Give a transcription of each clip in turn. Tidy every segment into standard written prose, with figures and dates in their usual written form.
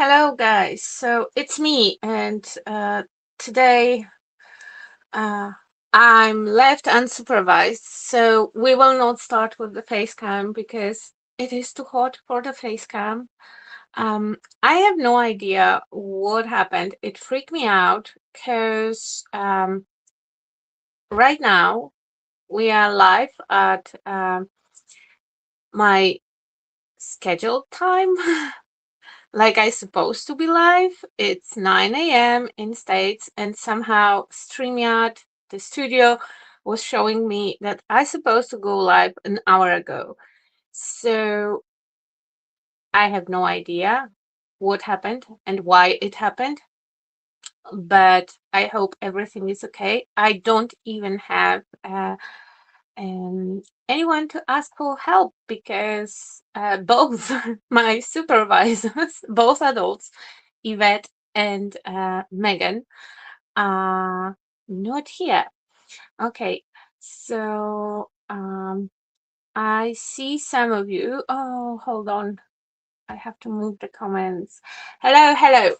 hello guys. So it's me, and today uh, I'm left unsupervised. So we will not start with the face cam because it is too hot for the face cam. I have no idea what happened. It freaked me out because right now we are live at my scheduled time. Like I supposed to be live. It's 9 a.m. in States, and somehow StreamYard, the studio, was showing me that I supposed to go live an hour ago. So I have no idea what happened and why it happened, but I hope everything is okay. I don't even have anyone to ask for help because both my supervisors, both adults, Yvette and Megan, are not here. Okay, so I see some of you. Oh, hold on. I have to move the comments. Hello, hello.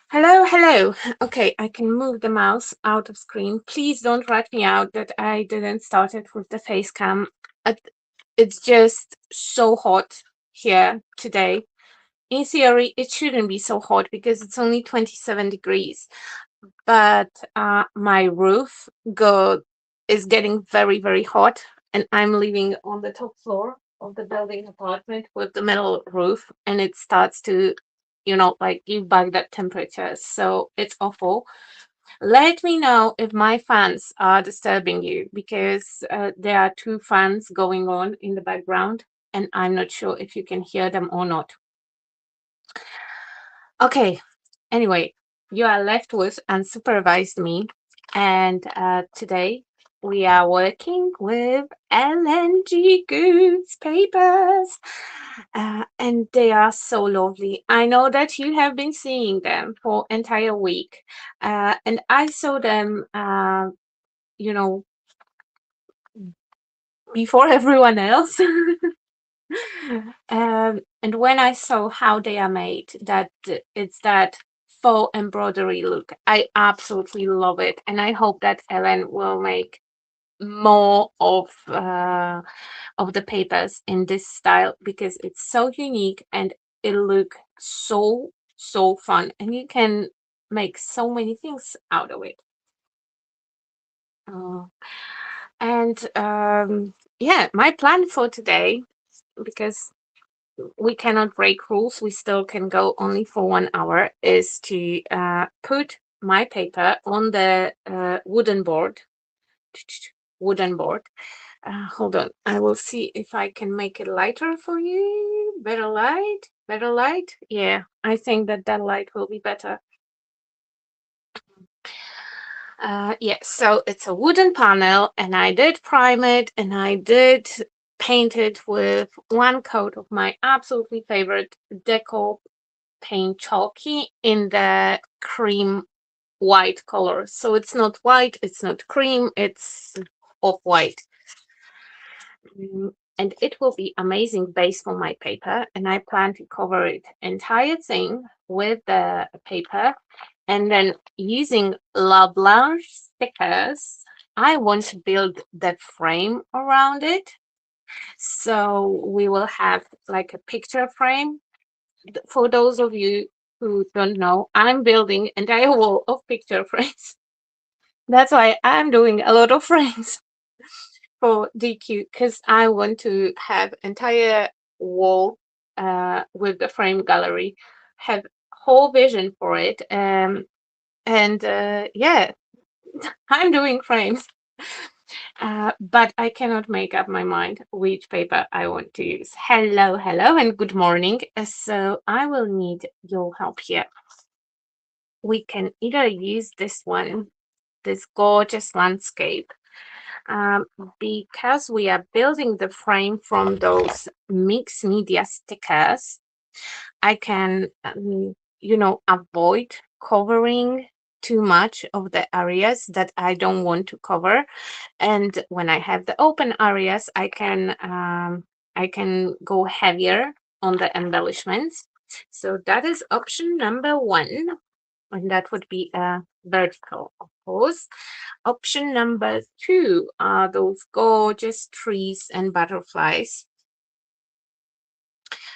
Hello, hello. Okay, I can move the mouse out of screen. Please don't write me out that I didn't start it with the face cam. It's just so hot here today. In theory, it shouldn't be so hot because it's only 27 degrees. But my roof go is getting very, very hot, and I'm living on the top floor of the building apartment with the metal roof, and it starts to, like give back that temperature. So it's awful. Let me know if my fans are disturbing you because there are two fans going on in the background, and I'm not sure if you can hear them or not. Okay, anyway, you are left with unsupervised me, and today we are working with LNG goods papers, and they are so lovely. I know that you have been seeing them for entire week, and I saw them, you know, before everyone else. And when I saw how they are made, that it's that faux embroidery look, I absolutely love it, and I hope that Ellen will make more of the papers in this style because it's so unique and it look so fun, and you can make so many things out of it. Uh, and yeah, my plan for today, because we cannot break rules, we still can go only for 1 hour, is to put my paper on the wooden board. Wooden board. Hold on, I will see if I can make it lighter for you. Better light, better light. Yeah, I think that that light will be better. Yeah, so it's a wooden panel, and I did prime it, and I did paint it with one coat of my absolutely favorite deco paint chalky in the cream white color. So it's not white, it's not cream, it's off white. And it will be amazing base for my paper, and I plan to cover it entire thing with the paper, and then using La Blanche stickers I want to build the frame around it. So we will have like a picture frame. For those of you who don't know, I'm building entire wall of picture frames. That's why I'm doing a lot of frames for DQ, because I want to have entire wall with the frame gallery, have whole vision for it. And yeah, I'm doing frames. But I cannot make up my mind which paper I want to use. Hello, hello, and good morning. So I will need your help here. We can either use this one, this gorgeous landscape, um, because we are building the frame from those mixed media stickers. I can, avoid covering too much of the areas that I don't want to cover. And when I have the open areas, I can go heavier on the embellishments. So that is option number one, and that would be a vertical, of course. Option number two are those gorgeous trees and butterflies.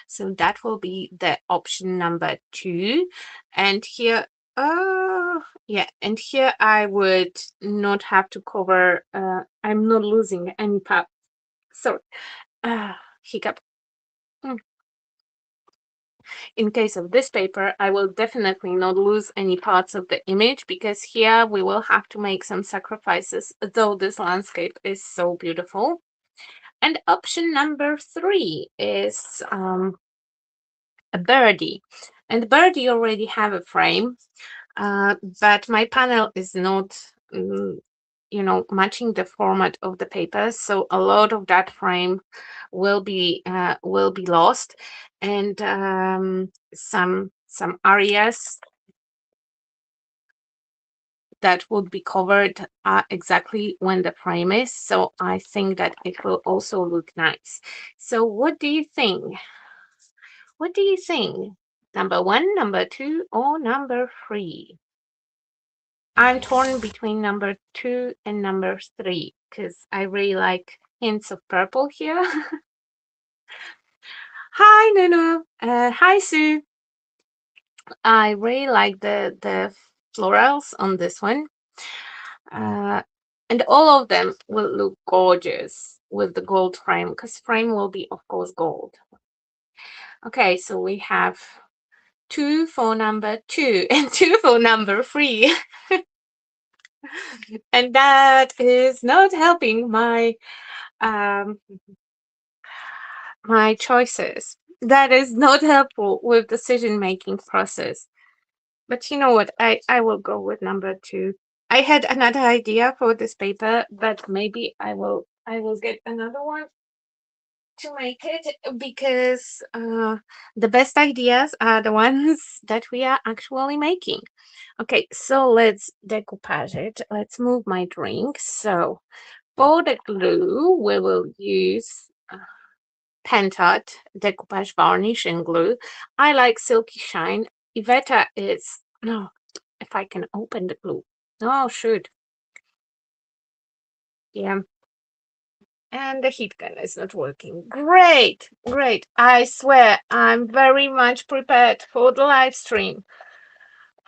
So that will be the option number two. And here, yeah, and here I would not have to cover, I'm not losing any part. Sorry, hiccup. Mm. In case of this paper, I will definitely not lose any parts of the image because here we will have to make some sacrifices, though this landscape is so beautiful. And option number three is a birdie. And the birdie already have a frame, but my panel is not, matching the format of the paper. So a lot of that frame will be lost, and some areas that would be covered exactly when the frame is. So I think that it will also look nice. So what do you think? What do you think? Number one, number two, or number three? I'm torn between number two and number three because I really like hints of purple here. Hi, Nuno. Hi, Sue. I really like the florals on this one. Uh, and all of them will look gorgeous with the gold frame because frame will be, of course, gold. Okay, so we have two for number two and two for number three. And that is not helping um, my choices. That is not helpful with decision making process. But you know what? I will go with number two. I had another idea for this paper, but maybe I will get another one to make it because the best ideas are the ones that we are actually making. Okay, so let's decoupage it. Let's move my drink. So for the glue, we will use Pentot decoupage varnish and glue. I like Silky Shine. Iveta is no. If I can open the glue, oh shoot, yeah. And the heat gun is not working. Great, great. I swear I'm very much prepared for the live stream.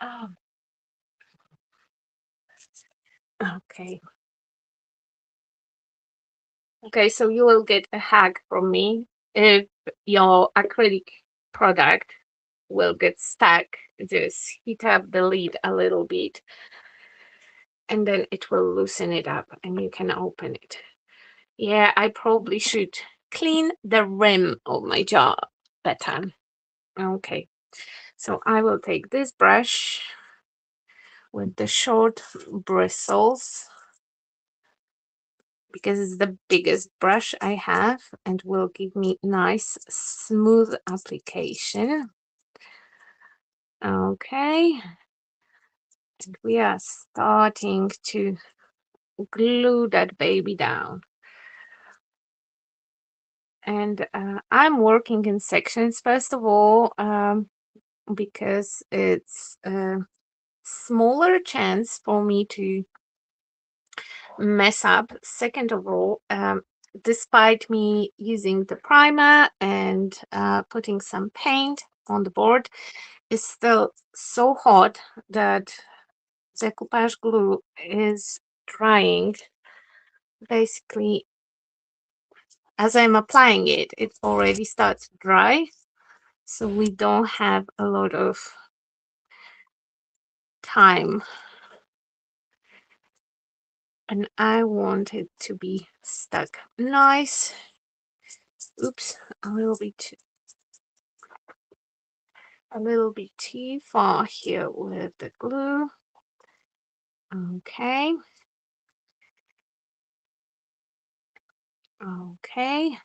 Oh, okay. Okay, so you will get a hack from me if your acrylic product will get stuck. Just heat up the lid a little bit and then it will loosen it up and you can open it. Yeah, I probably should clean the rim of my jar better. Okay, so I will take this brush with the short bristles because it's the biggest brush I have and will give me nice smooth application. Okay, and we are starting to glue that baby down. And I'm working in sections, first of all, because it's a smaller chance for me to mess up. Second of all, despite me using the primer and putting some paint on the board, it's still so hot that decoupage glue is drying. Basically, as I'm applying it, it already starts to dry. So we don't have a lot of time. And I want it to be stuck nice. Oops, a little bit too far here with the glue. Okay. Okay.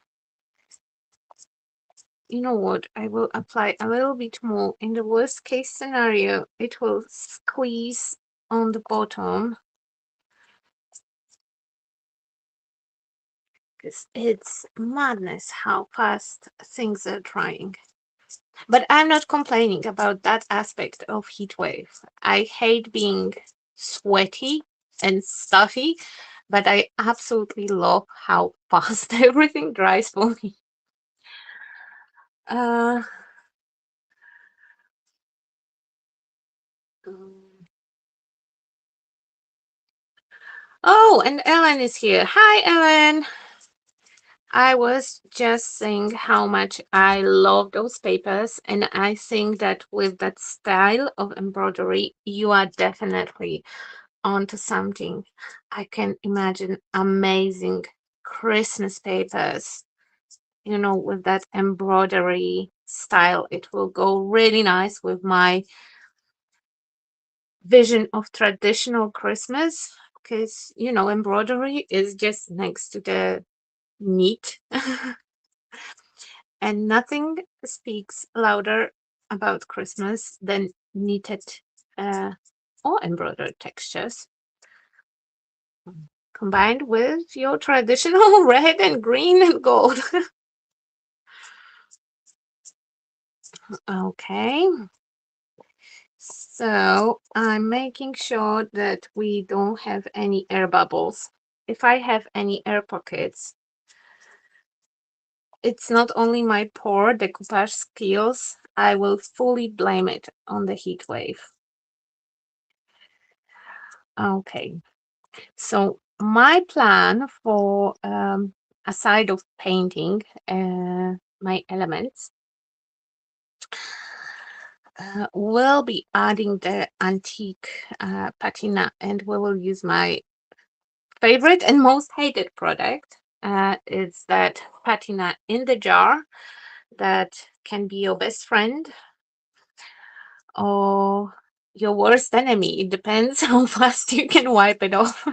You know what? I will apply a little bit more. In the worst case scenario, it will squeeze on the bottom because it's madness how fast things are drying. But I'm not complaining about that aspect of heat wave. I hate being sweaty and stuffy, but I absolutely love how fast everything dries for me. Uh, mm. Oh, and Ellen is here. Hi, Ellen. I was just saying how much I love those papers, and I think that with that style of embroidery, you are definitely onto something. I can imagine amazing Christmas papers, with that embroidery style. It will go really nice with my vision of traditional Christmas because, embroidery is just next to the meat. And nothing speaks louder about Christmas than knitted uh, or embroidered textures combined with your traditional red and green and gold. Okay, so I'm making sure that we don't have any air bubbles. If I have any air pockets, it's not only my poor decoupage skills, I will fully blame it on the heat wave. Okay, so my plan for aside of painting my elements will be adding the antique patina, and we will use my favorite and most hated product. It's that patina in the jar that can be your best friend or your worst enemy. It depends how fast you can wipe it off.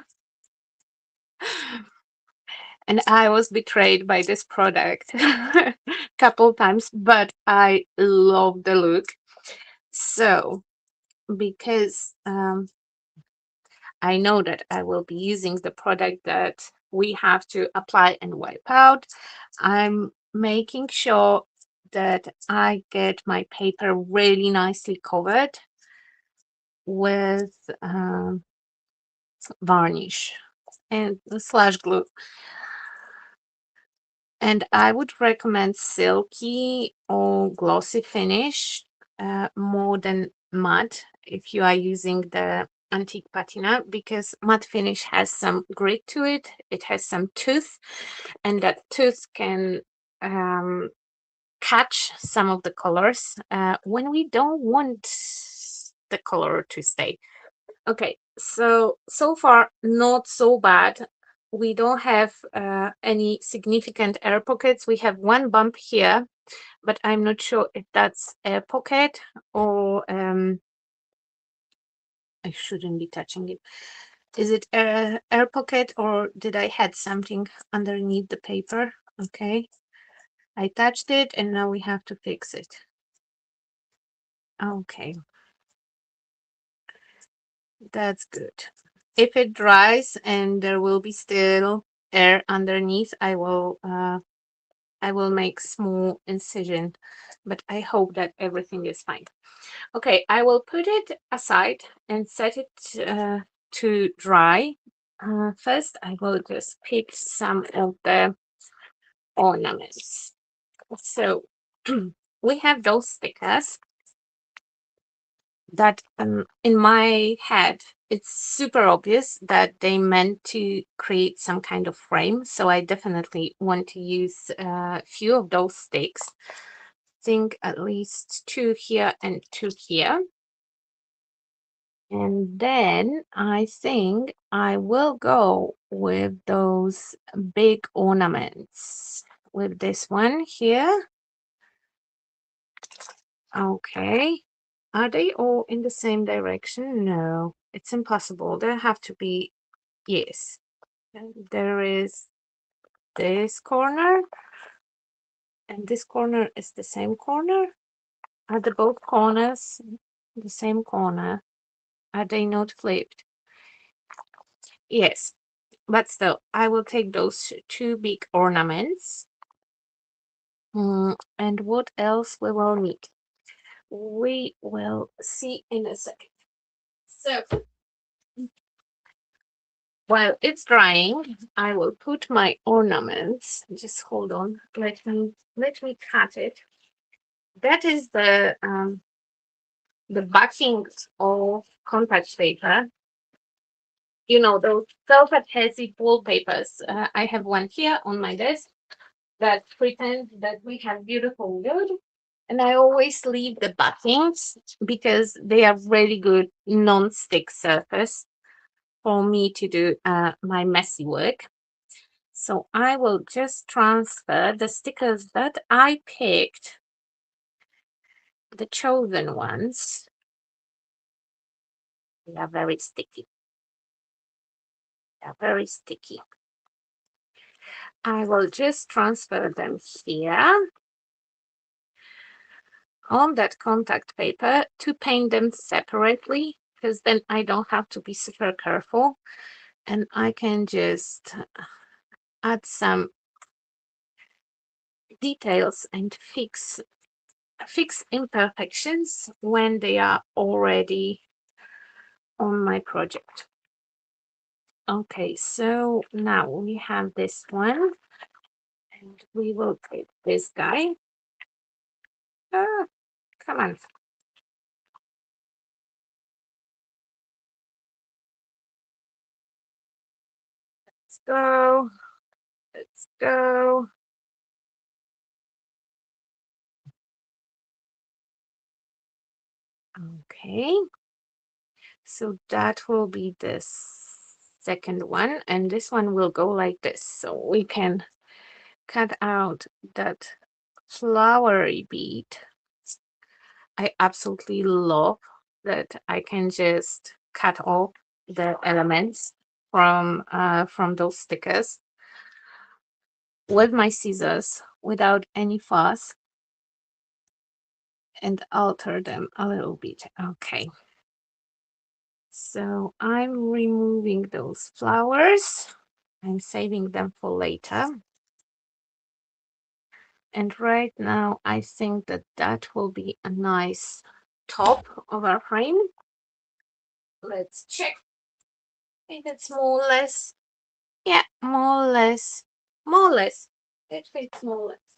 And I was betrayed by this product a couple times, but I love the look. So, because I know that I will be using the product that we have to apply and wipe out, I'm making sure that I get my paper really nicely covered with varnish and slash glue. And I would recommend silky or glossy finish more than matte if you are using the antique patina, because matte finish has some grit to it. It has some tooth, and that tooth can um, catch some of the colors when we don't want the color to stay. Okay, so far not so bad. We don't have any significant air pockets. We have one bump here, but I'm not sure if that's air pocket or I shouldn't be touching it. Is it air pocket or did I had something underneath the paper? Okay, I touched it and now we have to fix it. Okay, that's good. If it dries and there will be still air underneath, I will make small incision, but I hope that everything is fine. Okay, I will put it aside and set it to dry. First, I will just pick some of the ornaments. So we have those stickers that in my head it's super obvious that they meant to create some kind of frame, so I definitely want to use a few of those sticks. Think at least two here and two here, and then I think I will go with those big ornaments with this one here. Okay. Are they all in the same direction? No, it's impossible. There have to be, yes. There is this corner, and this corner is the same corner. Are the both corners the same corner? Are they not flipped? Yes, but still, I will take those two big ornaments. And what else we will need? We will see in a second. So while it's drying, I will put my ornaments. Just hold on. Let me cut it. That is the backing of contact paper. You know, those self-adhesive wallpapers. I have one here on my desk that pretends that we have beautiful wood. And I always leave the backings because they are really good non-stick surface for me to do my messy work. So I will just transfer the stickers that I picked, the chosen ones. They are very sticky. They are very sticky. I will just transfer them here on that contact paper to paint them separately, because then I don't have to be super careful and I can just add some details and fix imperfections when they are already on my project. Okay, so now we have this one and we will take this guy. Ah, come on. Let's go. Let's go. Okay. So that will be the second one, and this one will go like this. So we can cut out that flowery bead. I absolutely love that I can just cut off the elements from those stickers with my scissors without any fuss and alter them a little bit. Okay. So I'm removing those flowers. I'm saving them for later. And right now, I think that that will be a nice top of our frame. Let's check if it's more or less. Yeah, more or less. More or less. It fits more or less.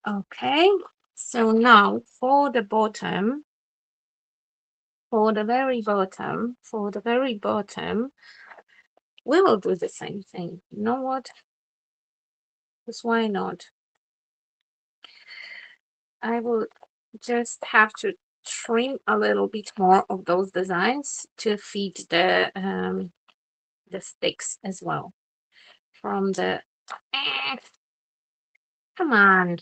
Okay. So now for the bottom, for the very bottom, we will do the same thing. You know what? Because why not? I will just have to trim a little bit more of those designs to feed the sticks as well from the eh, come on,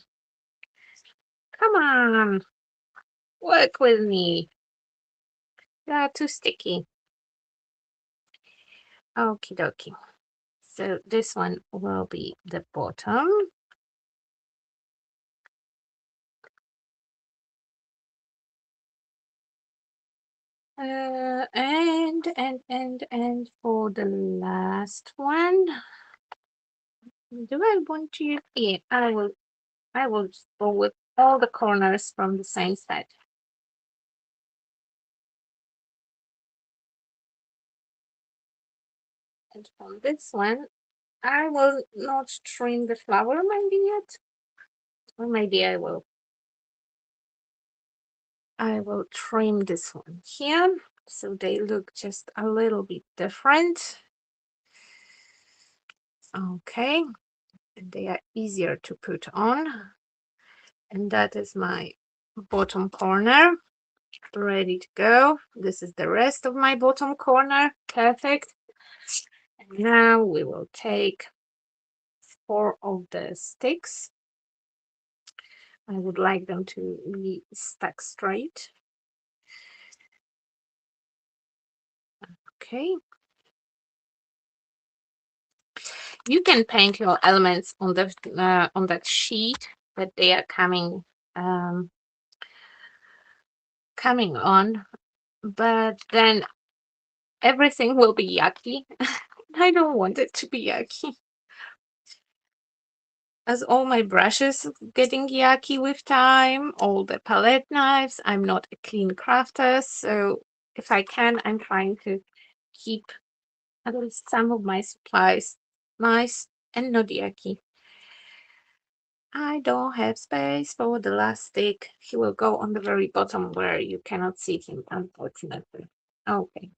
come on, work with me. They are too sticky. Okie dokie. So this one will be the bottom. And for the last one, do I want to? Yeah, I will just go with all the corners from the same side. And from this one, I will not trim the flower maybe yet, or maybe I will. I will trim this one here so they look just a little bit different. Okay, and they are easier to put on. And that is my bottom corner ready to go. This is the rest of my bottom corner. Perfect. And now we will take 4 of the sticks. I would like them to be stuck straight. Okay. You can paint your elements on that sheet that they are coming on, but then everything will be yucky. I don't want it to be yucky. as all my brushes getting yucky with time, all the palette knives. I'm not a clean crafter, so if I can, I'm trying to keep at least some of my supplies nice and not yucky. I don't have space for the last stick. He will go on the very bottom where you cannot see him, unfortunately. Okay.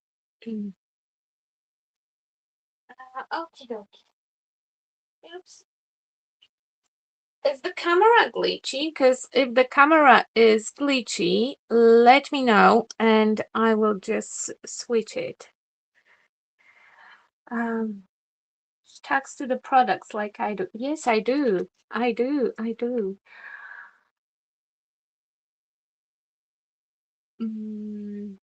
Mm. Okay, okay. Oops. Is the camera glitchy? Because if the camera is glitchy, let me know and I will just switch it. Um, Tags to the products like I do. Yes, I do. I do. I do. Mm,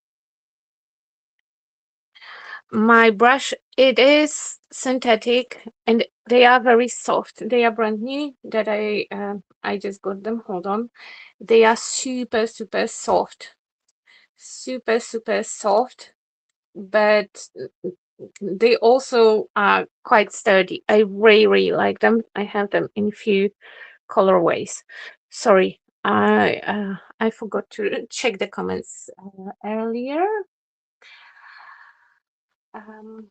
my brush, it is synthetic and they are very soft. They are brand new that I just got them. Hold on. They are super super soft. Super super soft, but they also are quite sturdy. I really really like them. I have them in few colorways. Sorry, I forgot to check the comments earlier. Um,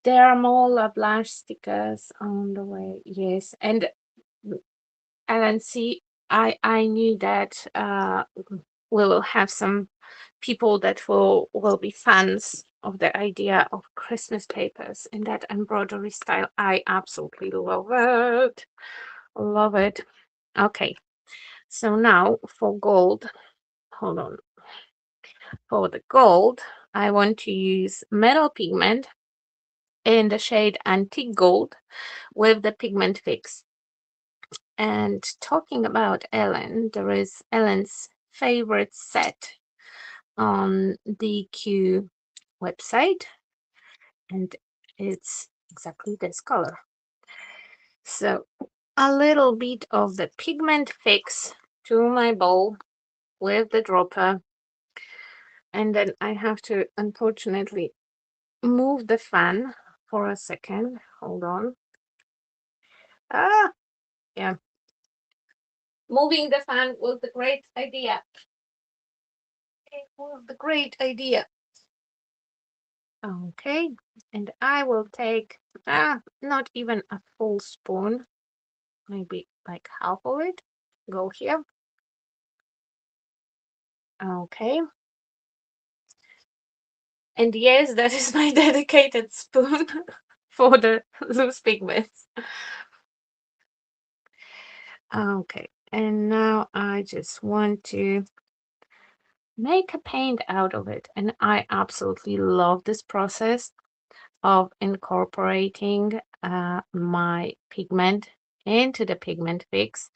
there are more La Blanche stickers on the way. Yes, and LNC, I knew that we will have some people that will be fans of the idea of Christmas papers in that embroidery style. I absolutely love it. Love it. Okay, so now for gold, hold on. For the gold, I want to use metal pigment in the shade Antique Gold with the pigment fix. And talking about Ellen, there is Ellen's favorite set on the Q website, and it's exactly this color. So a little bit of the pigment fix to my bowl with the dropper, and then I have to unfortunately move the fan for a second. Hold on. Ah, yeah. Moving the fan was the great idea. It was the great idea. Okay, and I will take not even a full spoon, maybe like half of it. Go here. Okay. And yes, that is my dedicated spoon for the loose pigments. Okay, and now I just want to make a paint out of it. And I absolutely love this process of incorporating my pigment into the pigment fix.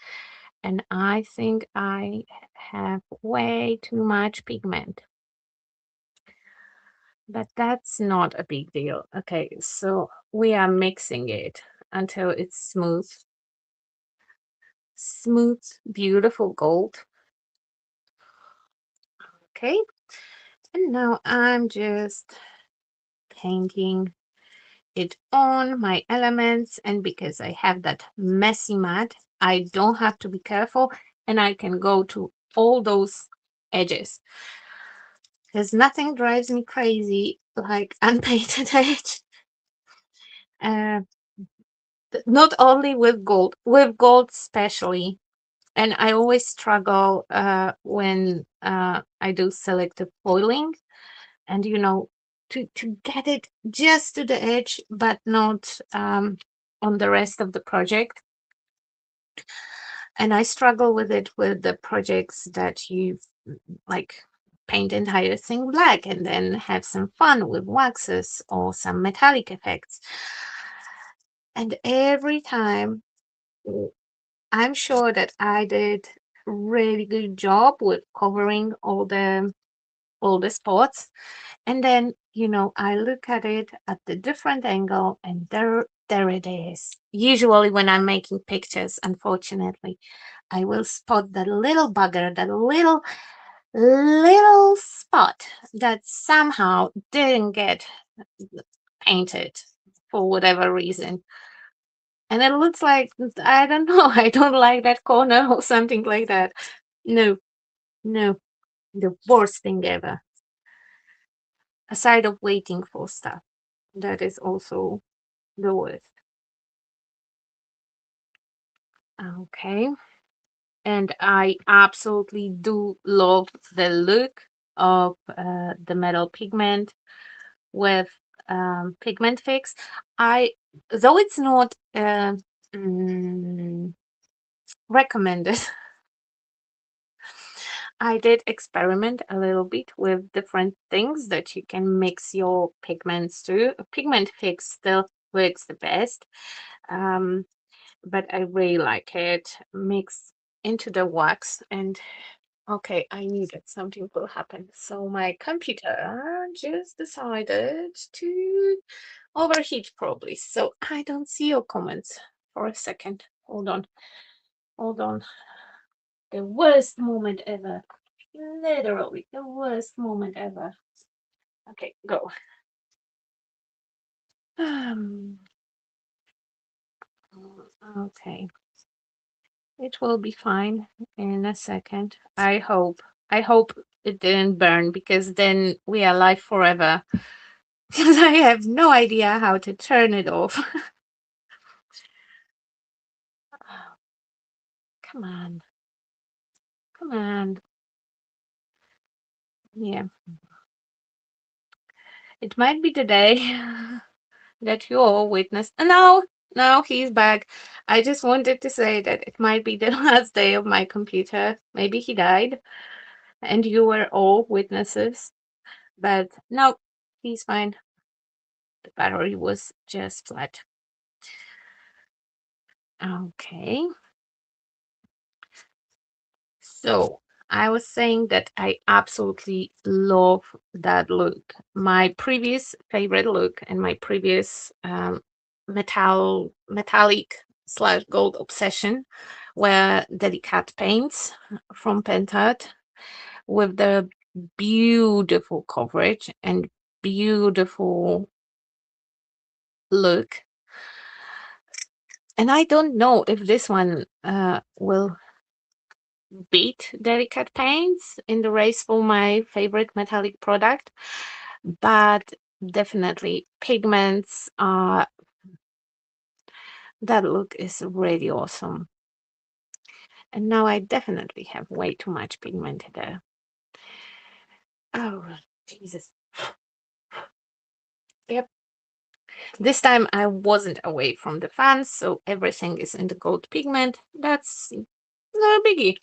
And I think I have way too much pigment, but that's not a big deal. Okay, so we are mixing it until it's smooth, smooth, beautiful gold. Okay, and now I'm just painting it on my elements, and because I have that messy mat, I don't have to be careful and I can go to all those edges because nothing drives me crazy like unpainted edge. uh, Not only with gold especially, and I always struggle when I do selective foiling, and to get it just to the edge but not on the rest of the project. And I struggle with it with the projects that you like paint entire thing black and then have some fun with waxes or some metallic effects. And every time I'm sure that I did really good job with covering all the spots. And then, I look at it at the different angle and there it is. Usually when I'm making pictures, unfortunately, I will spot that little bugger, that little spot that somehow didn't get painted. for whatever reason. And it looks like, I don't know, I don't like that corner or something like that. No, no, the worst thing ever. Aside of waiting for stuff, that is also the worst. Okay. And I absolutely do love the look of the metal pigment with pigment fix. I though it's not mm, recommended. I did experiment a little bit with different things that you can mix your pigments to. Pigment fix still works the best, um, but I really like it. Mix into the wax and okay, I knew that something will happen. So my computer just decided to overheat probably. So I don't see your comments for a second. Hold on. Hold on. The worst moment ever. Literally the worst moment ever. Okay, go. Um, okay. It will be fine in a second. I hope. I hope it didn't burn because then we are live forever. Because I have no idea how to turn it off. Come on. Come on. Yeah. It might be the day that you all witnessed. No, no, he's back. I just wanted to say that it might be the last day of my computer. Maybe he died and you were all witnesses. But no, he's fine. The battery was just flat. Okay. So I was saying that I absolutely love that look. My previous favorite look and my previous metallic slash gold obsession were delicate paints from Pentad with the beautiful coverage and beautiful look. And I don't know if this one will beat delicate paints in the race for my favorite metallic product, but definitely pigments are that look is really awesome. And now I definitely have way too much pigment there. Oh, Jesus. Yep. This time I wasn't away from the fans, so everything is in the gold pigment. That's no biggie.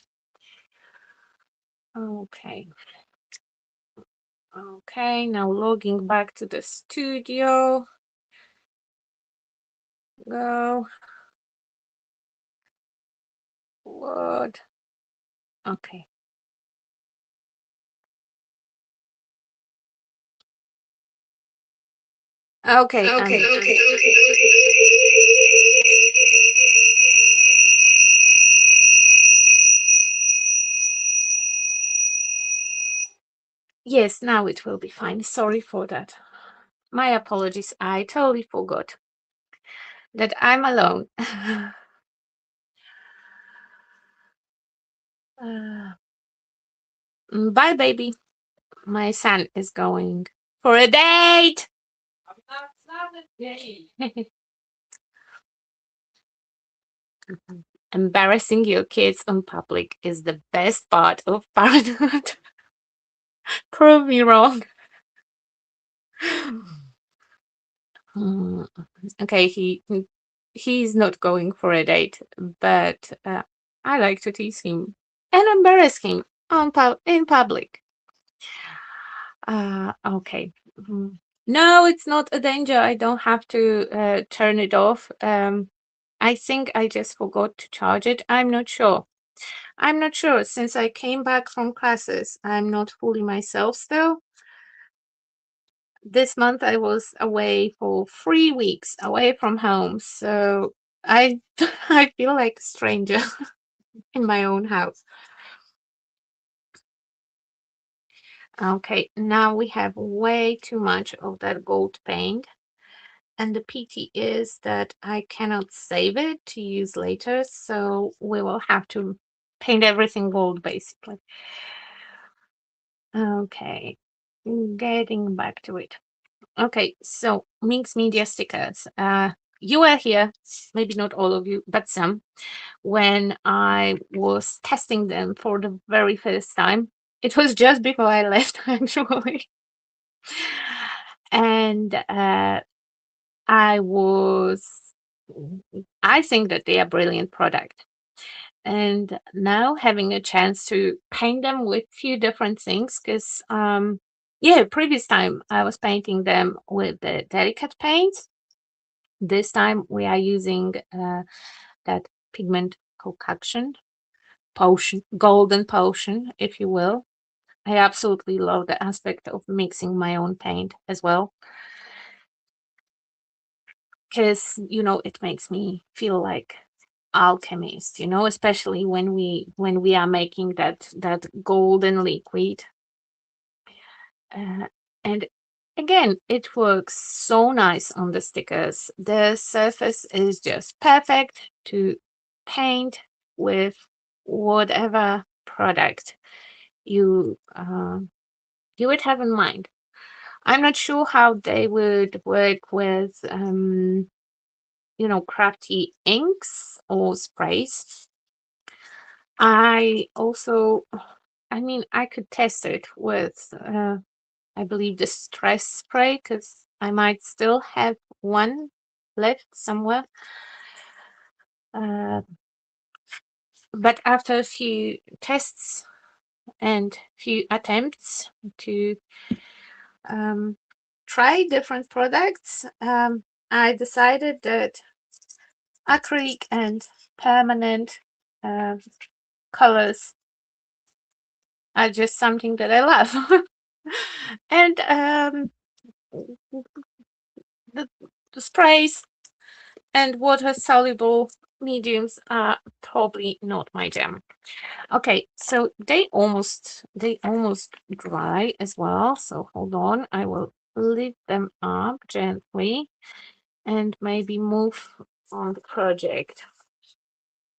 Okay. Okay, now logging back to the studio. Go. What? Okay. Okay. Yes, now it will be fine. Sorry for that. My apologies. I totally forgot that I'm alone. Uh, bye, baby. My son is going for a date. Embarrassing your kids in public is the best part of parenthood. Prove me wrong. Mm, okay, he's not going for a date, but I like to tease him and embarrass him in public. Okay. No, it's not a danger. I don't have to turn it off. I think I just forgot to charge it. I'm not sure. I'm not sure. Since I came back from classes, I'm not fully myself still. This month I was away for 3 weeks away from home, so I I feel like a stranger in my own house. Okay, now we have way too much of that gold paint, and the pity is that I cannot save it to use later, so we will have to paint everything gold basically. Okay, getting back to it. Okay, so mixed media stickers. You were here, maybe not all of you, but some, when I was testing them for the very first time. It was just before I left, actually. And I was, I think that they are brilliant product. And now having a chance to paint them with few different things, because yeah, previous time I was painting them with the delicate paints. This time we are using that pigment concoction potion, golden potion, if you will. I absolutely love the aspect of mixing my own paint as well, because it makes me feel like alchemist, especially when we are making that golden liquid. Uh, and again, it works so nice on the stickers. The surface is just perfect to paint with whatever product you would have in mind. I'm not sure how they would work with crafty inks or sprays. I also, I mean, I could test it with, I believe, the stress spray, because I might still have one left somewhere. Uh, but after a few tests and few attempts to um, try different products, I decided that acrylic and permanent uh, colors are just something that I love. And the, the sprays and water soluble mediums are probably not my jam. Okay, so they almost dry as well. So hold on, I will lift them up gently and maybe move on the project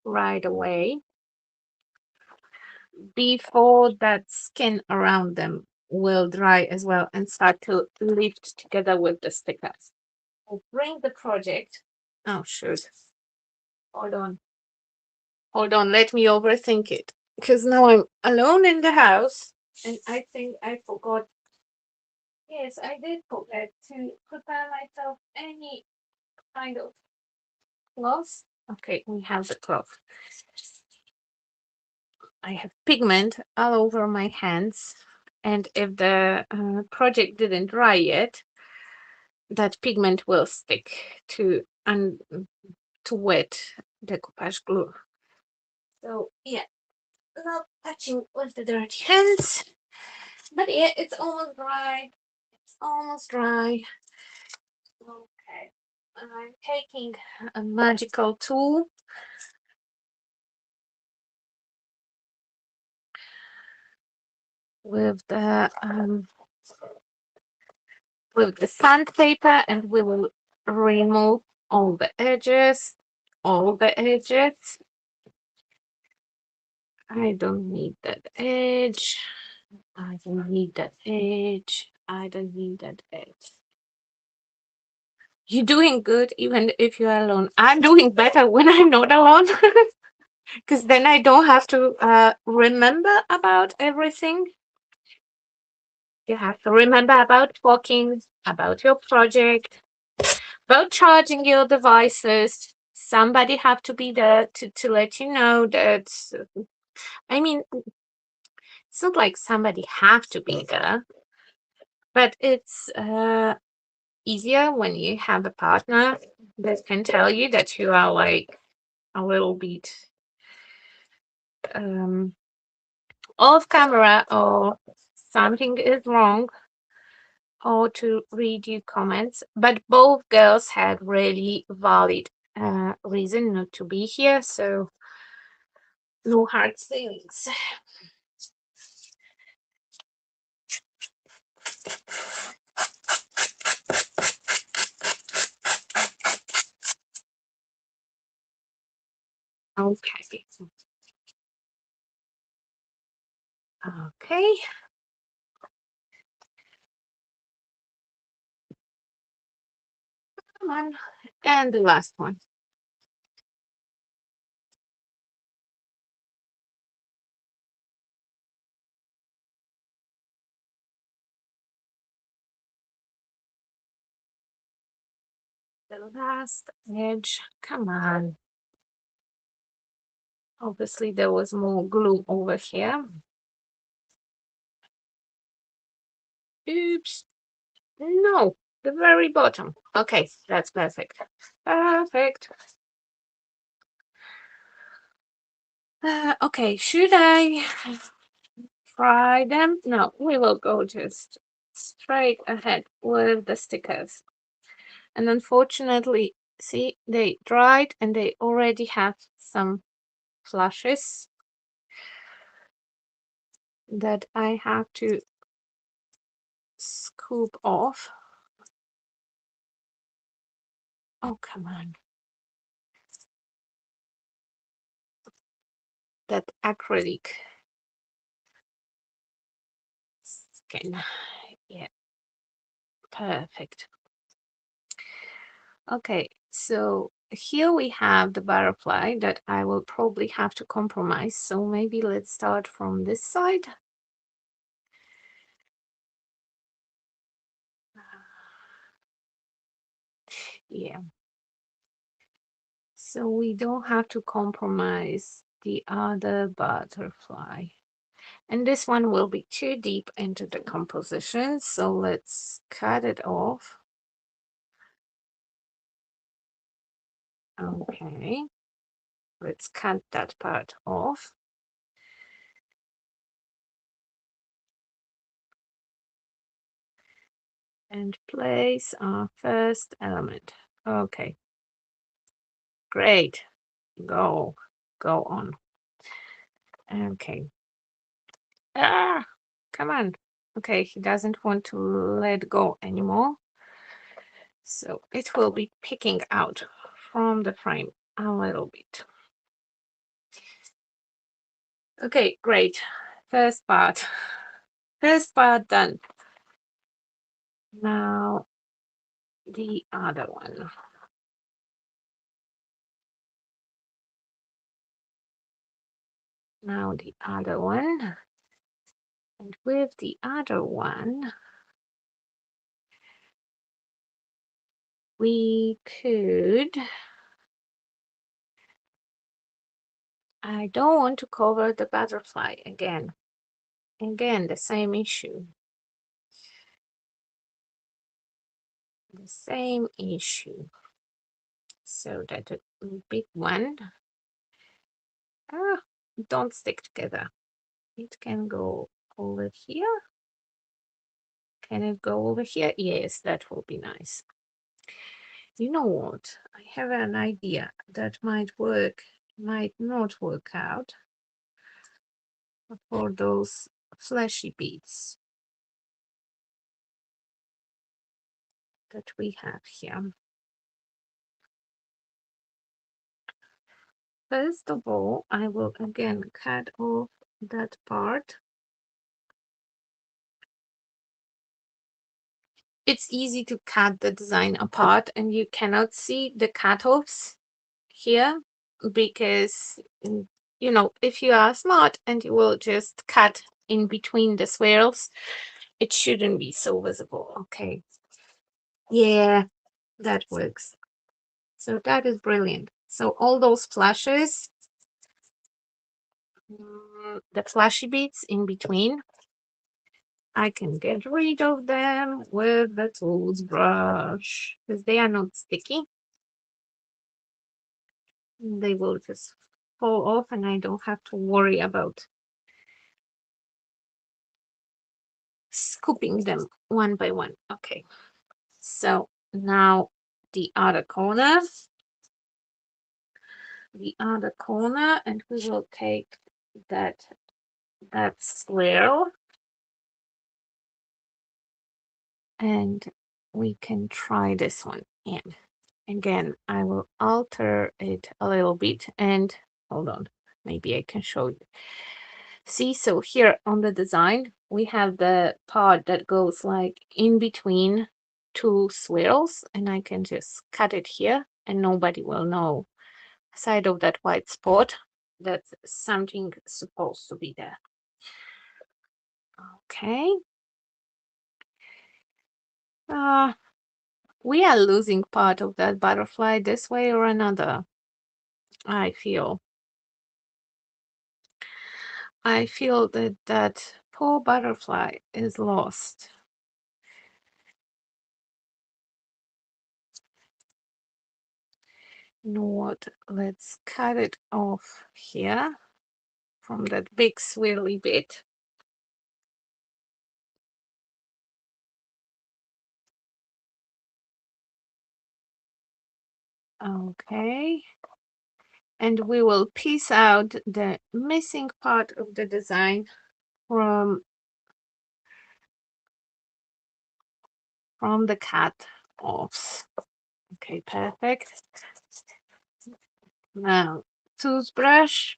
right away before that skin around them will dry as well and start to lift together with the stickers. I'll bring the project. Oh, shoot. Hold on. Hold on. Let me overthink it. Because now I'm alone in the house and I think I forgot. Yes, I did forget to prepare myself any kind of cloth. Okay, we have the cloth. I have pigment all over my hands. And if the project didn't dry yet, that pigment will stick to wet decoupage glue. So yeah, not touching with the dirty hands. But yeah, it's almost dry. It's almost dry. Okay. I'm taking a magical tool with the sandpaper, and we will remove all the edges. All the edges. I don't need that edge. I don't need that edge. I don't need that edge. You're doing good even if you're alone. I'm doing better when I'm not alone, because then I don't have to remember about everything. You have to remember about talking, about your project, about charging your devices. Somebody have to be there to let you know that. I mean, it's not like somebody have to be there, but it's easier when you have a partner that can tell you that you are like a little bit um, off camera or something is wrong, or to read your comments. But both girls had really valid reason not to be here, so no hard feelings. Okay. Okay. Come on. And the last one. The last edge. Come on. Obviously, there was more glue over here. Oops. No, the very bottom. Okay, that's perfect. Perfect. Okay, should I fry them? No, we will go just straight ahead with the stickers. And unfortunately, see, they dried and they already have some flashes that I have to scoop off. Oh, come on. That acrylic skin. Yeah, perfect. Okay, so here we have the butterfly that I will probably have to compromise. So maybe let's start from this side. Yeah. So we don't have to compromise the other butterfly. And this one will be too deep into the composition. So let's cut it off. Okay. Let's cut that part off. And place our first element. Okay. Great. Go on. Okay. Ah, come on. Okay, he doesn't want to let go anymore. So it will be picking out from the frame a little bit. Okay, great. First part. First part done. Now the other one. Now the other one. And with the other one, we could. I don't want to cover the butterfly again. Again, the same issue. The same issue. So that the big one don't stick together. It can go over here. Can it go over here? Yes, that will be nice. You know what? I have an idea that might work, might not work out for those fleshy beads that we have here. First of all, I will again cut off that part. It's easy to cut the design apart and you cannot see the cut-offs here because, if you are smart and you will just cut in between the swirls, it shouldn't be so visible. Okay. Yeah, that works. So that is brilliant. So all those flashes, the flashy bits in between, I can get rid of them with the toothbrush because they are not sticky. They will just fall off and I don't have to worry about scooping them one by one. Okay. So now the other corner, and we will take that swirl and we can try this one in. Again, I will alter it a little bit and hold on, maybe I can show you. See, so here on the design, we have the part that goes like in between two swirls, and I can just cut it here and nobody will know aside of that white spot that something supposed to be there. Okay. We are losing part of that butterfly this way or another. I feel. I feel that that poor butterfly is lost. You know what? Let's cut it off here from that big swirly bit. Okay. And we will piece out the missing part of the design from the cut offs. Okay, perfect. Now, toothbrush.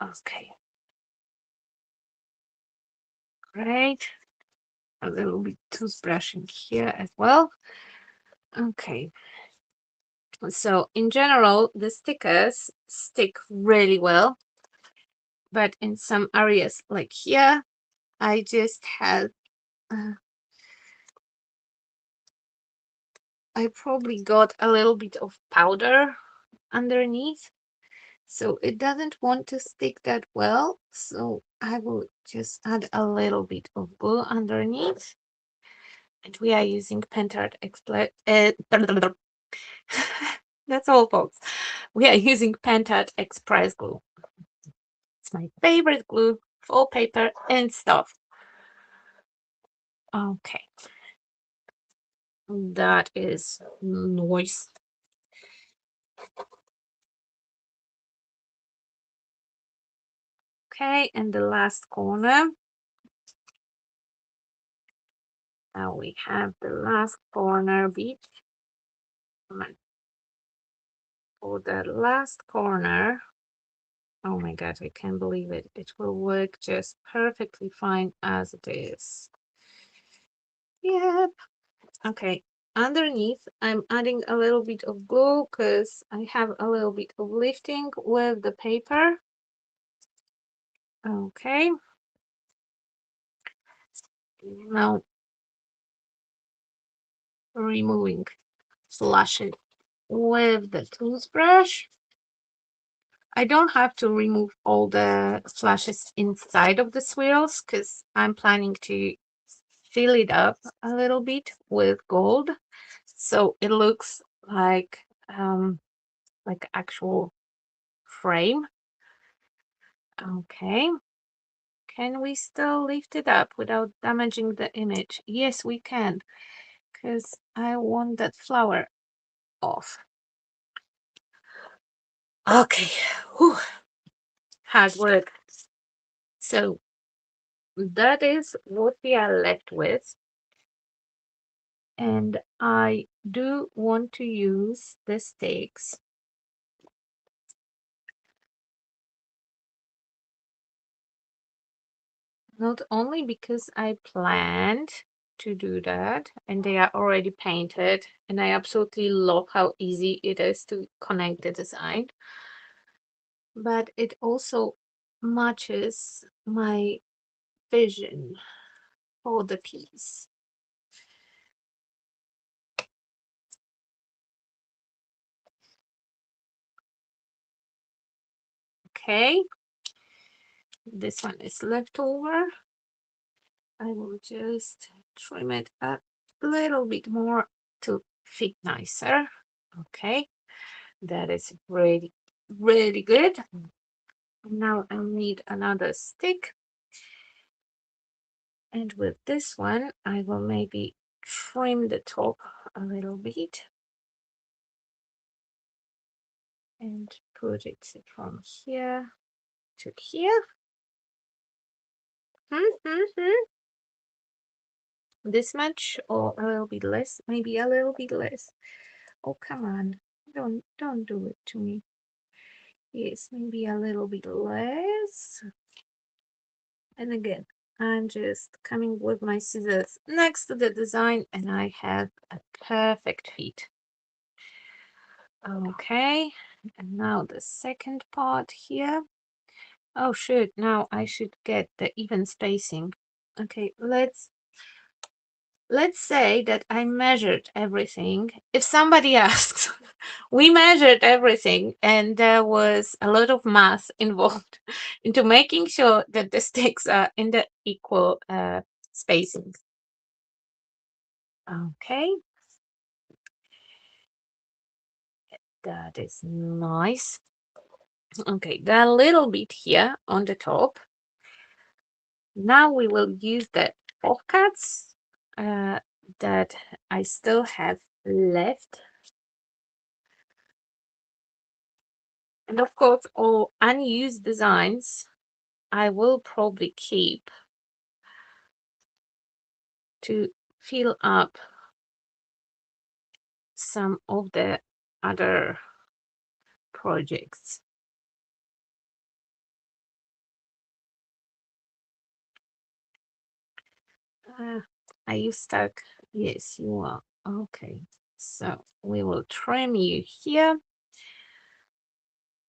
Okay, great. A little bit toothbrushing here as well. Okay. So in general, the stickers stick really well, but in some areas like here, I just had, I probably got a little bit of powder underneath. So it doesn't want to stick that well. So I will just add a little bit of glue underneath. And we are using Pentard Express. That's all, folks. We are using Pentard Express glue. It's my favorite glue for paper and stuff. Okay. That is nice. Okay, and the last corner. Now we have the last corner bit. For the last corner, oh my god, I can't believe it. It will work just perfectly fine as it is. Yep. Okay. Underneath, I'm adding a little bit of glue because I have a little bit of lifting with the paper. Okay. Now, removing flush it with the toothbrush. I don't have to remove all the flashes inside of the swirls because I'm planning to fill it up a little bit with gold so it looks like actual frame. Okay, can we still lift it up without damaging the image? Yes, we can, because I want that flower off. Okay. Whew. Hard work. So that is what we are left with. And I do want to use the sticks not only because I planned to do that and they are already painted and I absolutely love how easy it is to connect the design, but it also matches my vision for the piece. Okay, this one is leftover. I will just trim it a little bit more to fit nicer. Okay, that is really, really good. Now I need another stick. And with this one, I will maybe trim the top a little bit and put it from here to here. This much or a little bit less, maybe a little bit less. Oh, come on. Don't do it to me. Yes, maybe a little bit less. And again, I'm just coming with my scissors next to the design and I have a perfect fit. Okay, and now the second part here. Oh, shoot, now I should get the even spacing. Okay, let's say that I measured everything. If somebody asks, we measured everything, and there was a lot of math involved into making sure that the sticks are in the equal spacing. Okay, that is nice. Okay, a little bit here on the top. Now we will use the offcuts that I still have left. And of course, all unused designs I will probably keep to fill up some of the other projects. Are you stuck? Yes, you are. Okay, so we will trim you here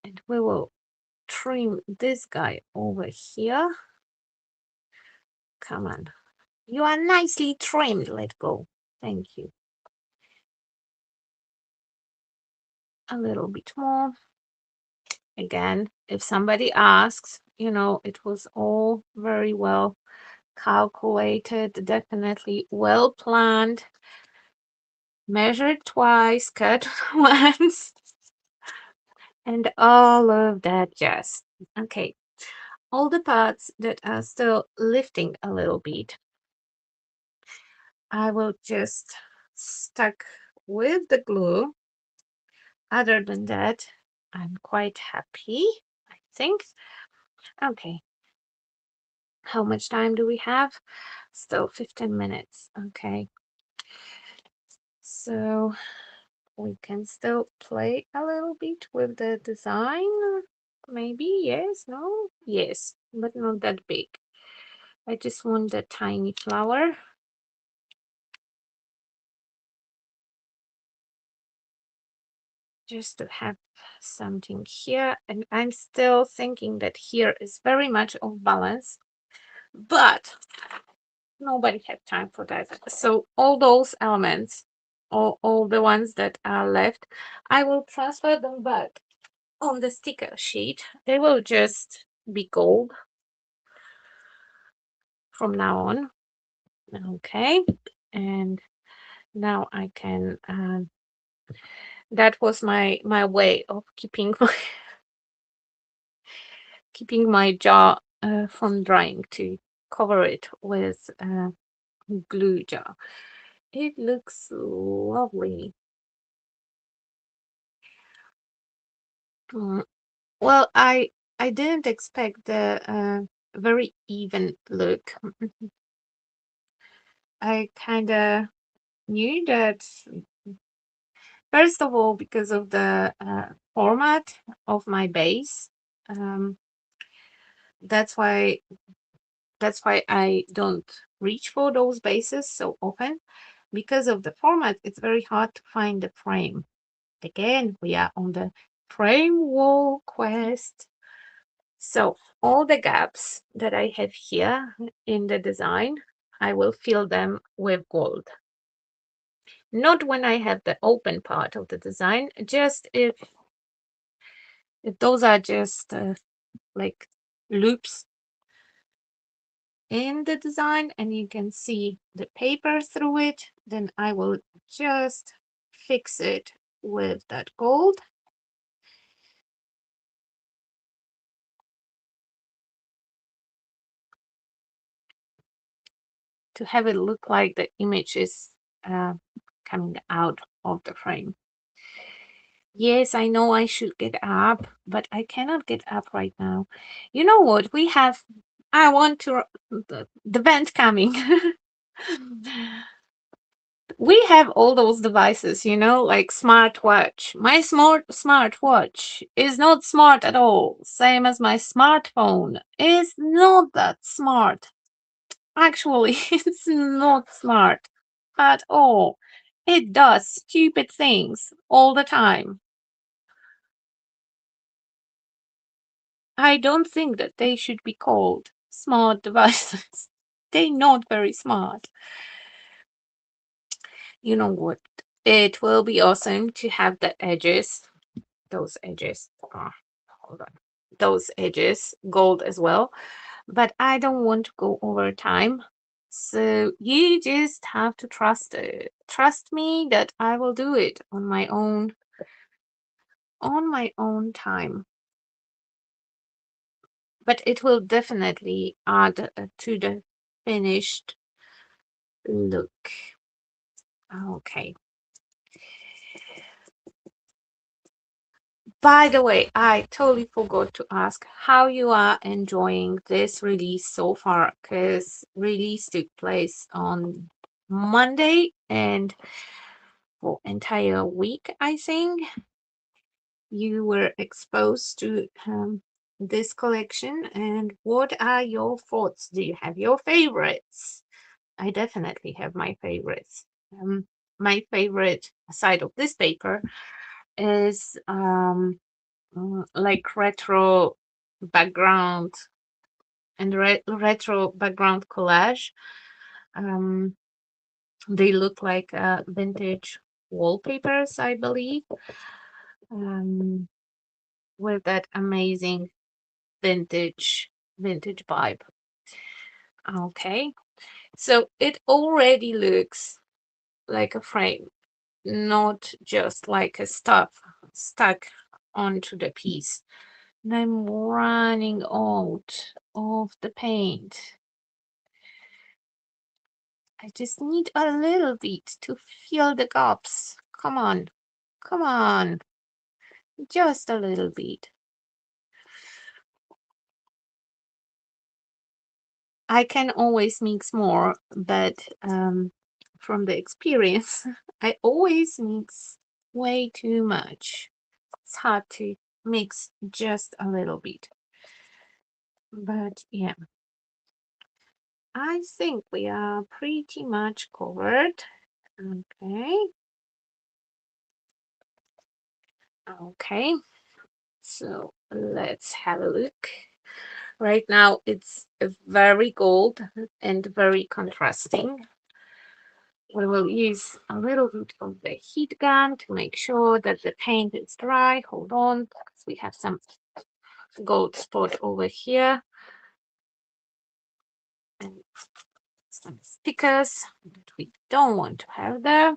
and we will trim this guy over here. Come on. You are nicely trimmed. Let go. Thank you. A little bit more. Again, if somebody asks, it was all very well calculated, definitely well planned, measured twice, cut once, and all of that jazz. Okay, all the parts that are still lifting a little bit, I will just stuck with the glue. Other than that, I'm quite happy, I think. Okay, how much time do we have? Still 15 minutes. Okay. So we can still play a little bit with the design. Maybe, yes, no? Yes, but not that big. I just want the tiny flower. Just to have something here. And I'm still thinking that here is very much off balance, but nobody had time for that. So all those elements, all the ones that are left, I will transfer them back on the sticker sheet. They will just be gold from now on. Okay, and now I can. That was my way of keeping my jar from drying, to cover it with glue jar. It looks lovely. Mm, well, I didn't expect the very even look. I kind of knew that, first of all, because of the format of my base. Um, that's why I don't reach for those bases so often. Because of the format, it's very hard to find the frame. Again, we are on the frame wall quest. So all the gaps that I have here in the design, I will fill them with gold. Not when I have the open part of the design, just if those are just like loops in the design and you can see the paper through it, then I will just fix it with that gold. To have it look like the image is coming out of the frame. Yes, I know I should get up, but I cannot get up right now. You know what? I want to, the band coming. We have all those devices, like smartwatch. My smartwatch is not smart at all. Same as my smartphone is not that smart. Actually, it's not smart at all. It does stupid things all the time. I don't think that they should be called smart devices. They're not very smart. You know what? It will be awesome to have the edges, those edges. Hold on. Those edges, gold as well. But I don't want to go over time. So you just have to trust it. Trust me that I will do it on my own time. But it will definitely add to the finished look. Okay. By the way, I totally forgot to ask how you are enjoying this release so far, because release took place on Monday and for entire week, I think you were exposed to this collection. And what are your thoughts? Do you have your favorites? I definitely have my favorites. My favorite side of this paper is like retro background and retro background collage. Um, they look like vintage wallpapers, I believe, um, with that amazing vintage vibe. Okay, so it already looks like a frame, not just like a stuff stuck onto the piece. And I'm running out of the paint. I just need a little bit to fill the gaps. Come on, come on, just a little bit. I can always mix more, but from the experience, I always mix way too much. It's hard to mix just a little bit. But yeah, I think we are pretty much covered. Okay, okay. So let's have a look. Right now, it's very gold and very contrasting. We will use a little bit of the heat gun to make sure that the paint is dry. Hold on, because we have some gold spot over here and some stickers that we don't want to have there.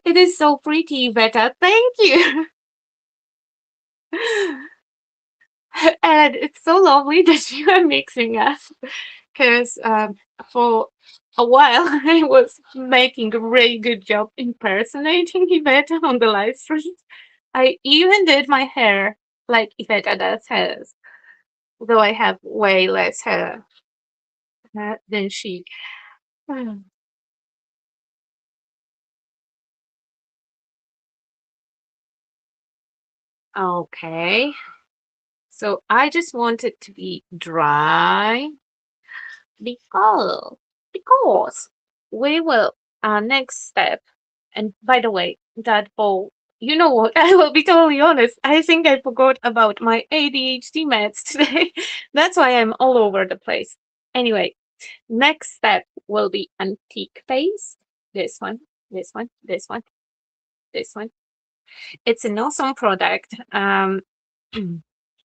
It is so pretty, Beta. Thank you. And it's so lovely that you are mixing us, because for a while I was making a really good job impersonating Yvette on the live stream. I even did my hair like Yvette does hers, though I have way less hair than she. Okay, so I just want it to be dry because because we will our next step. And by the way, that bowl, you know what? I will be totally honest. I think I forgot about my ADHD meds today. That's why I'm all over the place. Anyway, next step will be antique paste. This one, this one, this one, this one. It's an awesome product.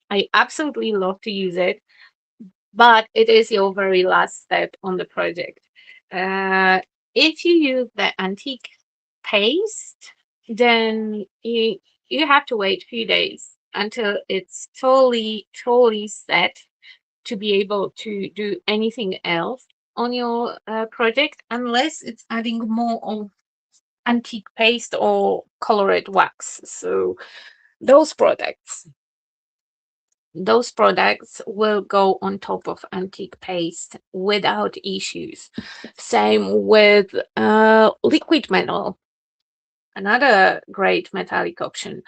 I absolutely love to use it, but it is your very last step on the project. Uh, if you use the antique paste, then you have to wait a few days until it's totally set to be able to do anything else on your project, unless it's adding more of antique paste or colored wax. So those products those products will go on top of antique paste without issues. Same with liquid metal, another great metallic option,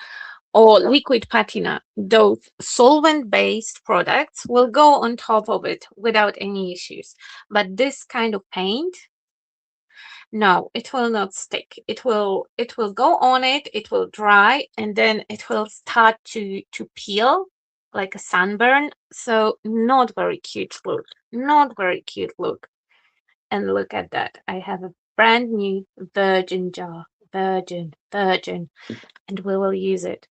or liquid patina. Those solvent-based products will go on top of it without any issues. But this kind of paint, no, it will not stick. It will go on it, it will dry, and then it will start to peel like a sunburn. So not very cute look. Not very cute look. And look at that. I have a brand new virgin jar. Virgin, and we will use it.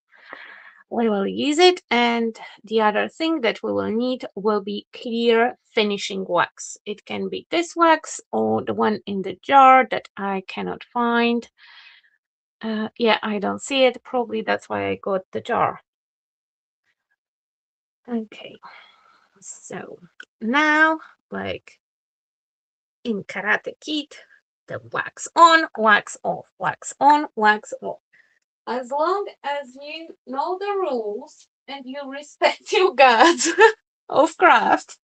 We will use it, and the other thing that we will need will be clear finishing wax. It can be this wax or the one in the jar that I cannot find. Yeah, I don't see it. Probably that's why I got the jar. Okay, so now, like in Karate Kid, the wax on, wax off, wax on, wax off. As long as you know the rules and you respect your gods of craft,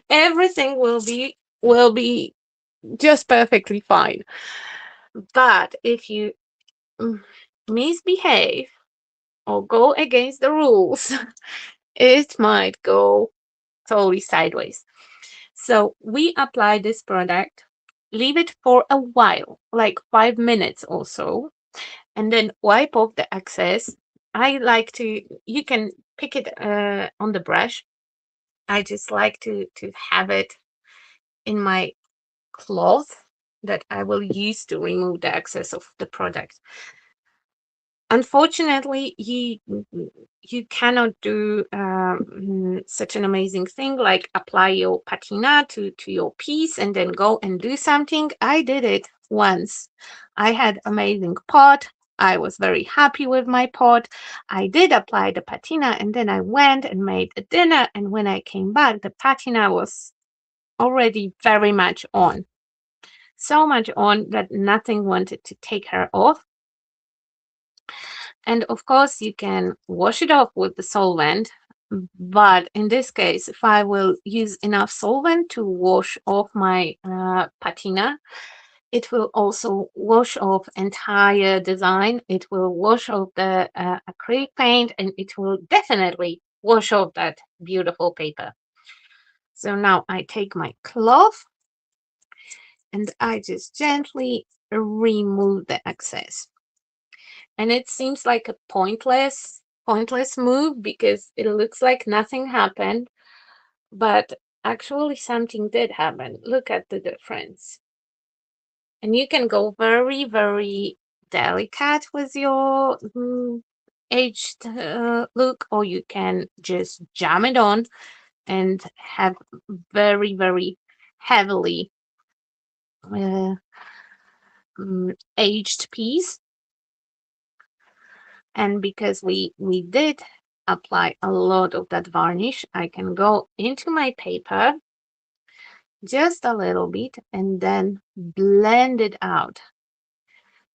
everything will be just perfectly fine. But if you misbehave or go against the rules, it might go totally sideways. So we apply this product, leave it for a while, like 5 minutes or so, and then wipe off the excess. I like to, you can pick it on the brush. I just like to have it in my cloth that I will use to remove the excess of the product. Unfortunately, you cannot do such an amazing thing like apply your patina to your piece and then go and do something. I did it once. I had amazing pot. I was very happy with my pot. I did apply the patina and then I went and made a dinner. And when I came back, the patina was already very much on. So much on that nothing wanted to take her off. And of course, you can wash it off with the solvent. But in this case, if I will use enough solvent to wash off my patina, it will also wash off entire design. It will wash off the acrylic paint, and it will definitely wash off that beautiful paper. So now I take my cloth and I just gently remove the excess. And it seems like a pointless move because it looks like nothing happened, but actually something did happen. Look at the difference. And you can go very, very delicate with your aged look, or you can just jam it on and have very, very heavily uh, aged piece. And because we did apply a lot of that varnish, I can go into my paper just a little bit and then blend it out.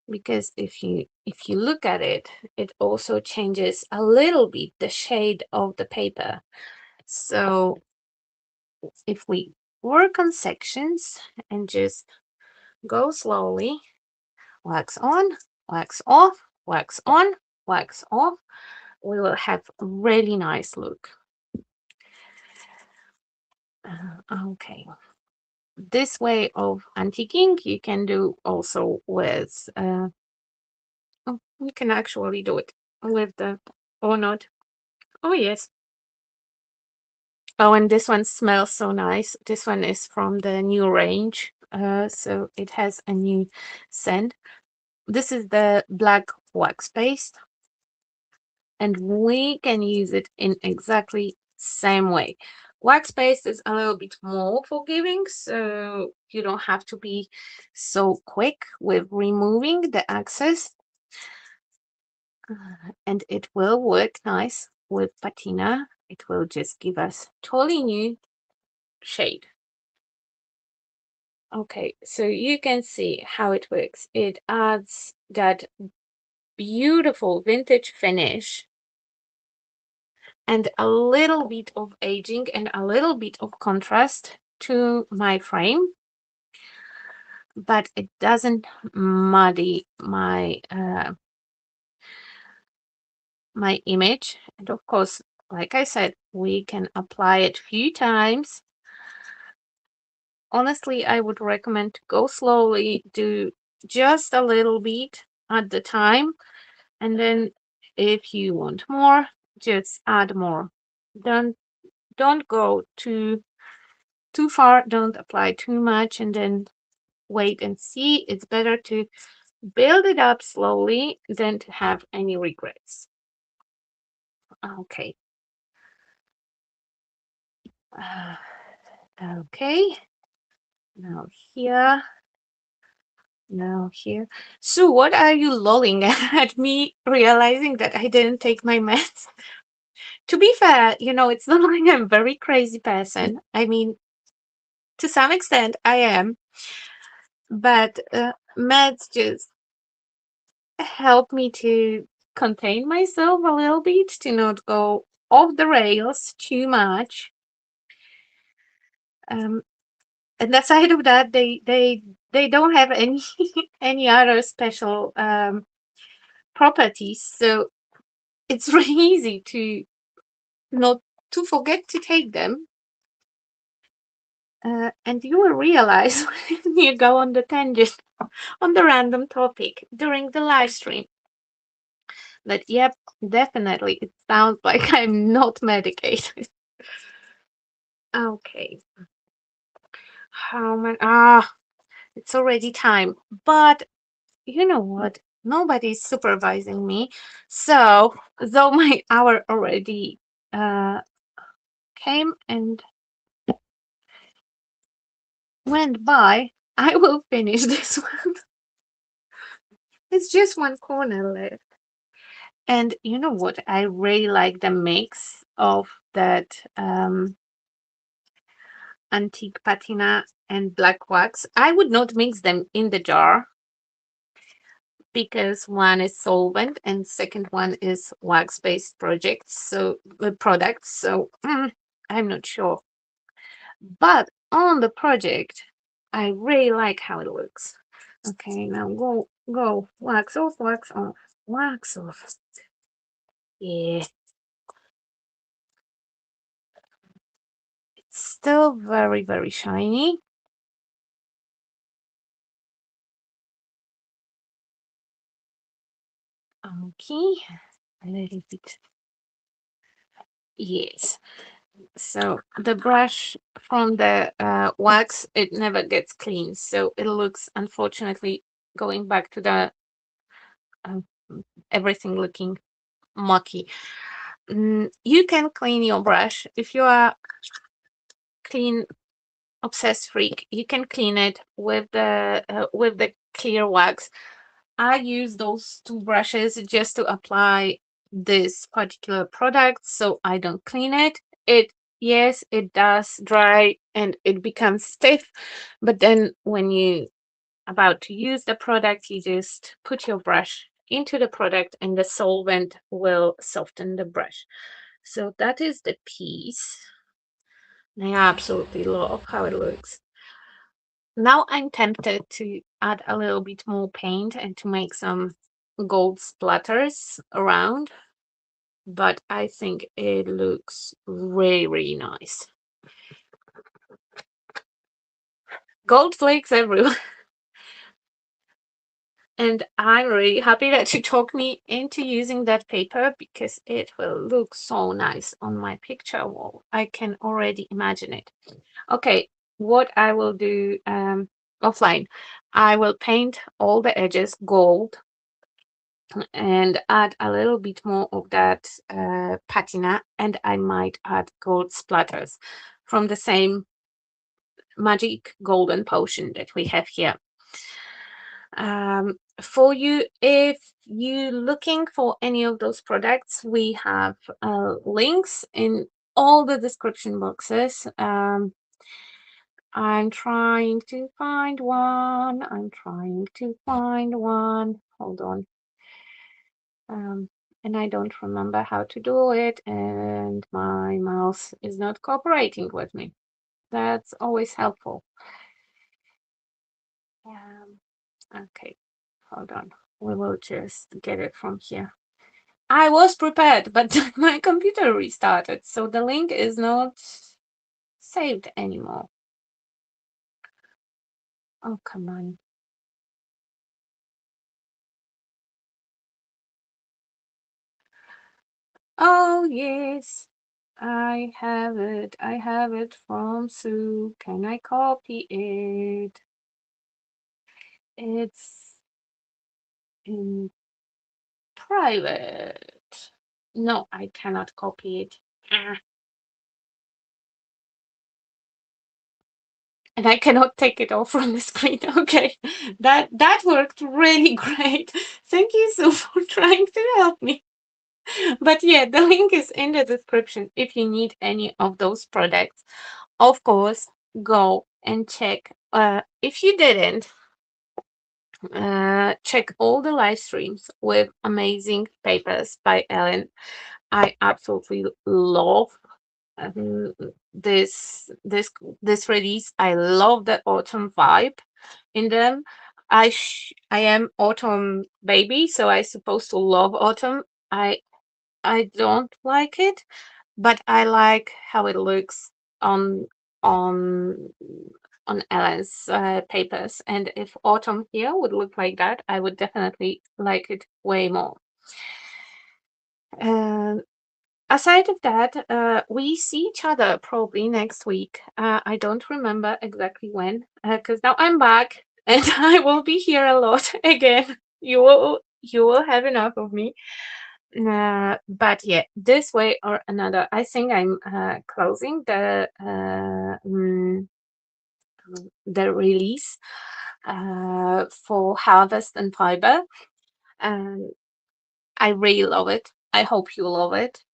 Because if you look at it, it also changes a little bit the shade of the paper. So if we work on sections and just go slowly, wax on, wax off, wax on, wax off, we will have a really nice look. Okay. This way of antiquing you can do also with, oh, you can actually do it with the, or not. Oh, yes. Oh, and this one smells so nice. This one is from the new range. So it has a new scent. This is the black wax paste, and we can use it in exactly same way. Wax paste is a little bit more forgiving, so you don't have to be so quick with removing the excess. And it will work nice with patina. It will just give us totally new shade. Okay, so you can see how it works. It adds that beautiful vintage finish and a little bit of aging and a little bit of contrast to my frame, but it doesn't muddy my image. And of course, like I said, we can apply it few times. Honestly, I would recommend to go slowly, do just a little bit at the time, and then if you want more, just add more. Don't don't go too far, don't apply too much, and then wait and see. It's better to build it up slowly than to have any regrets. Okay. Uh, okay. Now here. Now here. So what are you lolling at me realizing that I didn't take my meds? To be fair, it's not like I'm a very crazy person. I mean, to some extent I am, but meds just help me to contain myself a little bit, to not go off the rails too much. Um, and aside of that, they don't have any any other special properties, so it's really easy to not to forget to take them. And you will realize when you go on the tangent on the random topic during the live stream that, yep, definitely, it sounds like I'm not medicated. Okay. How many? It's already time. But you know what? Nobody's supervising me. So, though my hour already uh, came and went by, I will finish this one. It's just one corner left. And you know what? I really like the mix of that antique patina and black wax. I would not mix them in the jar because one is solvent and second one is wax-based projects, so products. So I'm not sure. But on the project, I really like how it looks. Okay, now go wax off, wax off, wax off. Yeah, it's still very, very shiny. Okay, a little bit. Yes. So the brush from the wax, it never gets clean. So it looks, unfortunately, going back to the um, everything looking mucky. You can clean your brush if you are clean obsessed freak. You can clean it with the clear wax. I use those two brushes just to apply this particular product, so I don't clean it. Yes, it does dry and it becomes stiff, but then when you about to use the product, you just put your brush into the product and the solvent will soften the brush. So that is the piece. I absolutely love how it looks. Now I'm tempted to add a little bit more paint and to make some gold splatters around, but I think it looks really, really nice. Gold flakes everywhere. And I'm really happy that you talked me into using that paper because it will look so nice on my picture wall. I can already imagine it. Okay, what I will do offline, I will paint all the edges gold and add a little bit more of that patina, and I might add gold splatters from the same magic golden potion that we have here. For you, if you're looking for any of those products, we have links in all the description boxes. I'm trying to find one. I'm trying to find one. Hold on. and I don't remember how to do it, and my mouse is not cooperating with me. That's always helpful. Um, okay, hold on. We will just get it from here. I was prepared, but my computer restarted, so the link is not saved anymore. Oh, come on. Oh, yes. I have it. I have it from Sue. Can I copy it? It's in private. No, I cannot copy it. Ah, and I cannot take it off from the screen. Okay, that worked really great. Thank you, Sue, for trying to help me. But yeah, the link is in the description if you need any of those products. Of course, go and check. If you didn't, check all the live streams with amazing papers by Ellen. I absolutely love um, this release. I love the autumn vibe in them. I am autumn baby, so I supposed to love autumn. I don't like it, but I like how it looks on on on Ellen's papers. And if autumn here would look like that, I would definitely like it way more. Um, Aside of that, we see each other probably next week. I don't remember exactly when, because now I'm back and I will be here a lot again. You will have enough of me. But yeah, this way or another, I think I'm closing the release for Harvest and Fiber. Um, I really love it. I hope you love it.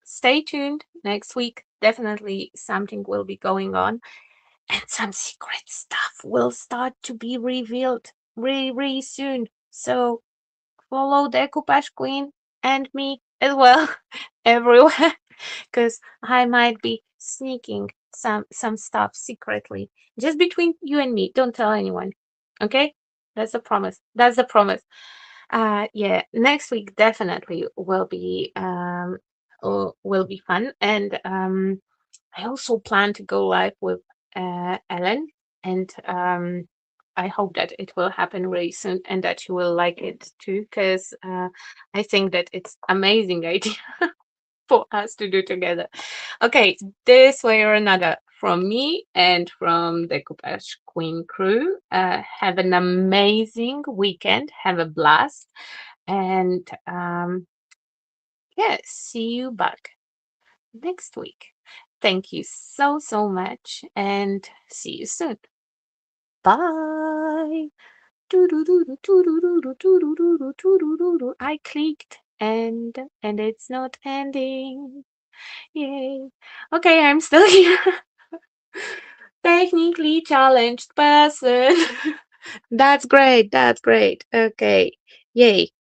Stay tuned next week. Definitely something will be going on, and some secret stuff will start to be revealed really, really soon. So follow the Decoupage Queen and me as well everywhere, because I might be sneaking some stuff secretly just between you and me. Don't tell anyone. Okay? That's a promise. That's a promise. Yeah, next week definitely will be fun, and I also plan to go live with Ellen, and I hope that it will happen really soon and that you will like it too, because I think that it's amazing idea for us to do together. Okay, this way or another, from me and from the Coupesh Queen crew, have an amazing weekend. Have a blast, and yeah, see you back next week. Thank you so, so much, and see you soon. Bye. I clicked and it's not ending. Yay. Okay, I'm still here. Technically challenged person. That's great. That's great. Okay. Yay.